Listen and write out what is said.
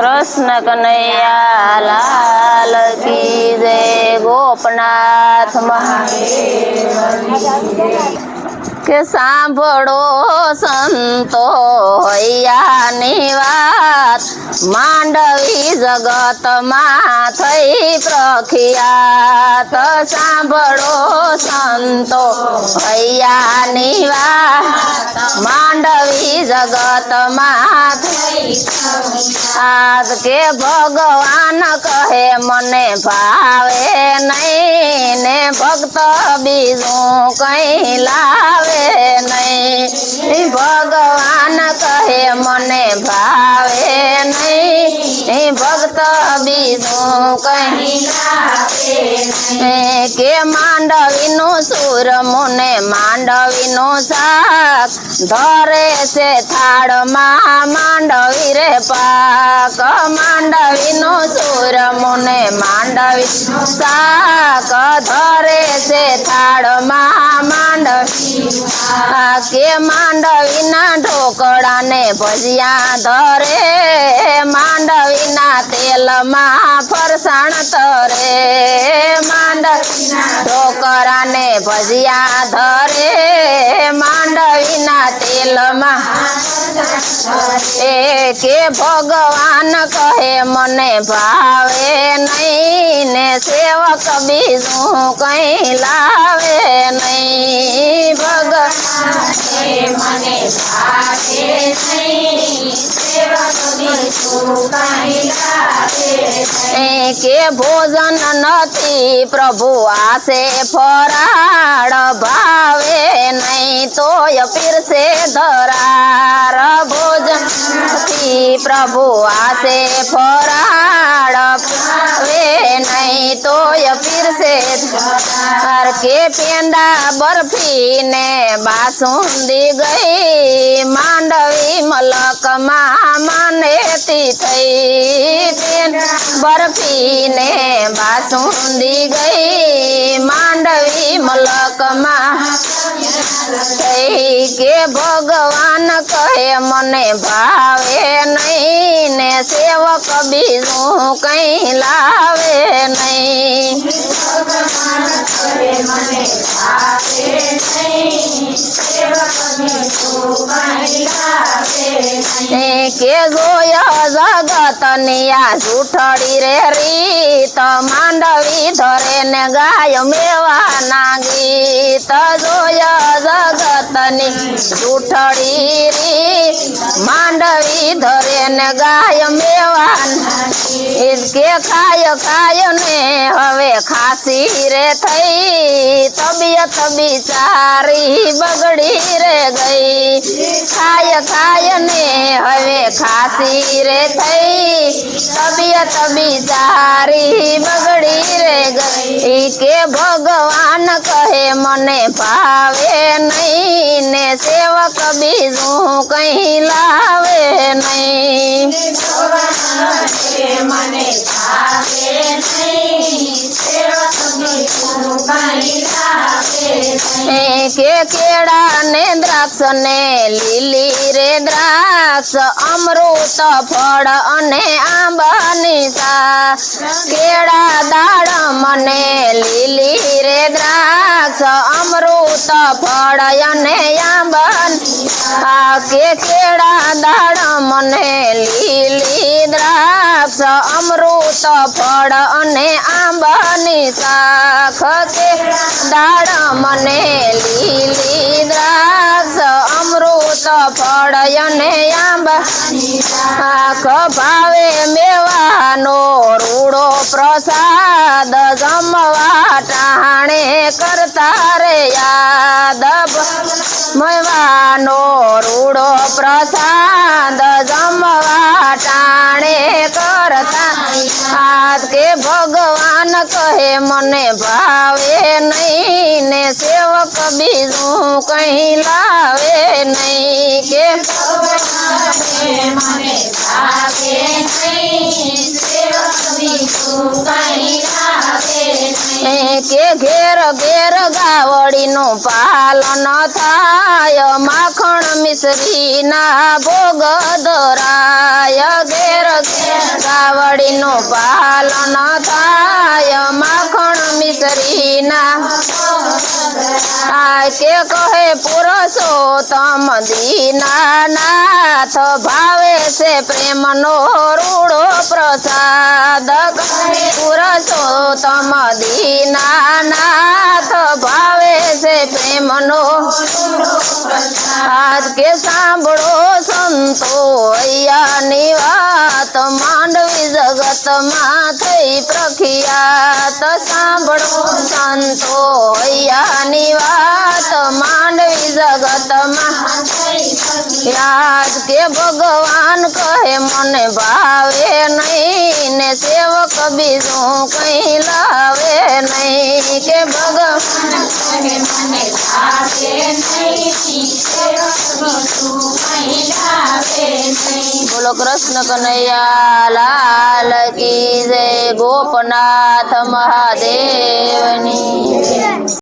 कृष्ण कन्हैया लाल की जय। गोपनाथ के सांभळो संतो हૈયાની વાત, માંડવી જગતમાં થઈ પ્રખ્યાત। સાંભળો સંતો હૈયાની વાત, માંડવી જગતમાં થઈ પ્રખ્યાત। કે ભગવાન કહે મને ભાવે નહીં ને ભક્ત બીજું કઈ લાવે નહીં। ભગવાન કહે મને ભાવે નહીં ભક્ત બીજું કઈ લાવે નહીં। કે માંડવીનું સૂર મુને માંડવીનું શાક, ધરે છે થાળમાં માંડવી રે પાક। માંડવીનું સૂર મુને માંડવીનું શાક, ધરે છે થાળમાં માંડવી। કે માંડવીના ઢોકળાને ભજીયા ધરે, માંડવીના તેલમાં ફરસાણ તરે। માંડવીના ઢોકળાને ભજીયા ધરે, માંડવીના તેલમાં કે ભગવાન કહે મને ભાવે નહીં ને સેવક બીજું કઈ લાવે નહીં। ભગવાન મને ભાવે નહીં સેવક બીજું કઈ લાવે નહીં। કે ભોજન નથી પ્રભુ આસે ફરાળ, ભાવે નહીં તોય પીરસે ધરાર। ભોજન નથી પ્રભુ આસે ફરાળ, ભાવે નહીં તોય પીરસે ધરાર। કે પેંડા બરફી ને બાસુંદી ગઈ, માંડવી મલકમાં માનેતી થઈ। પેંડા બરફી ને બાસુંદી ગઈ, માંડવી મલકમાં થઈ। કે ભગવાન કહે મને ભાવે નહીં ને સેવક બીજું કઈ લાવે નહીં। ભગવાન કહે મને ભાવે નહીં સેવક બીજું કઈ લાવે નહીં। કે જોયા જગતની આ જૂઠડી રે રીત, માંડવી ધરે ને ગાય મેવાના ગીત। જોયા જગતની જૂઠડી રીત, માંડવી ધરે ને ગાય મેવાના ગીત। કે ખાય ખાય ને હવે ખાસી રે થઈ, તબિયત બિચારી બગડી રે ગઈ। ખાય ખાય ને હવે ખાસી રે થઈ, તબિયત બિચારી બગડી રે ગઈ। કે ભગવાન કહે મને ભાવે નહીં ને સેવક બીજું કઈ લાવે નહીં। ભગવાન કહે મને ભાવે નહીં સેવક બીજું કઈ લાવે નહીં। કે કેળા ને દ્રાક્ષ ને લીલી રે દ્રાક્ષ, અમૃત ફળ અને આંબાની છાશ। કેળા દાડમ ને લીલી રે દ્રાક્ષ, અમૃત ફળ અને આંબાની છાશ। કે કેળા દાડમ ને લીલી દ્રાક્ષ, અમૃત ફળ અને આંબાની શાખ। કે દાડમ ને લીલી દ્રાક્ષ, અમૃત ફળ અને આંબાની શાખ। ભાવે મેવાનો રૂડો પ્રસાદ, જમવા ટાણે કરતા રે યાદ। મેવાનો રૂડો પ્રસાદ, જમવા ટાણે કરતા યાદ। કે ભગવાન કહે મને ભાવે નહીં ને સેવક બીજું કઈ લાવે નહીં। કે ભગવાન કહે મને ભાવે નહીં સેવક બીજું કઈ લાવે નહીં। કે ઘેર ઘેર ગાવડીનું પાલન થાય, માખણ મિશ્રી ના ભોગ ધરાય। ઘેર ઘેર ઘડીનું પાલન થાય માખણ મિસરીના આ કે કહે પુરુષોત્તમ દીનાનાથ ભાવે છે પ્રેમનો રૂડો પ્રસાદ પુરુષોત્તમ દીનાનાથ ભાવે છે પ્રેમનો આજ કે સાંભળો સંતો અહીંયાની વાત માંડવી જગતમાં થઈ પ્રખ્યાત સાંભળો સંતો અહીંયાની વાત માંડવી જગતમાં યાદ કે ભગવાન કહે મને ભાવે નહીં ને સેવક બીજું કઈ લાવે નહીં કે ભગવાન કહે મને ભાવે નહીં સેવક બીજું કઈ લાવે નહીં બોલો કૃષ્ણ કનૈયા લાલ કી જય ગોપનાથ મહાદેવની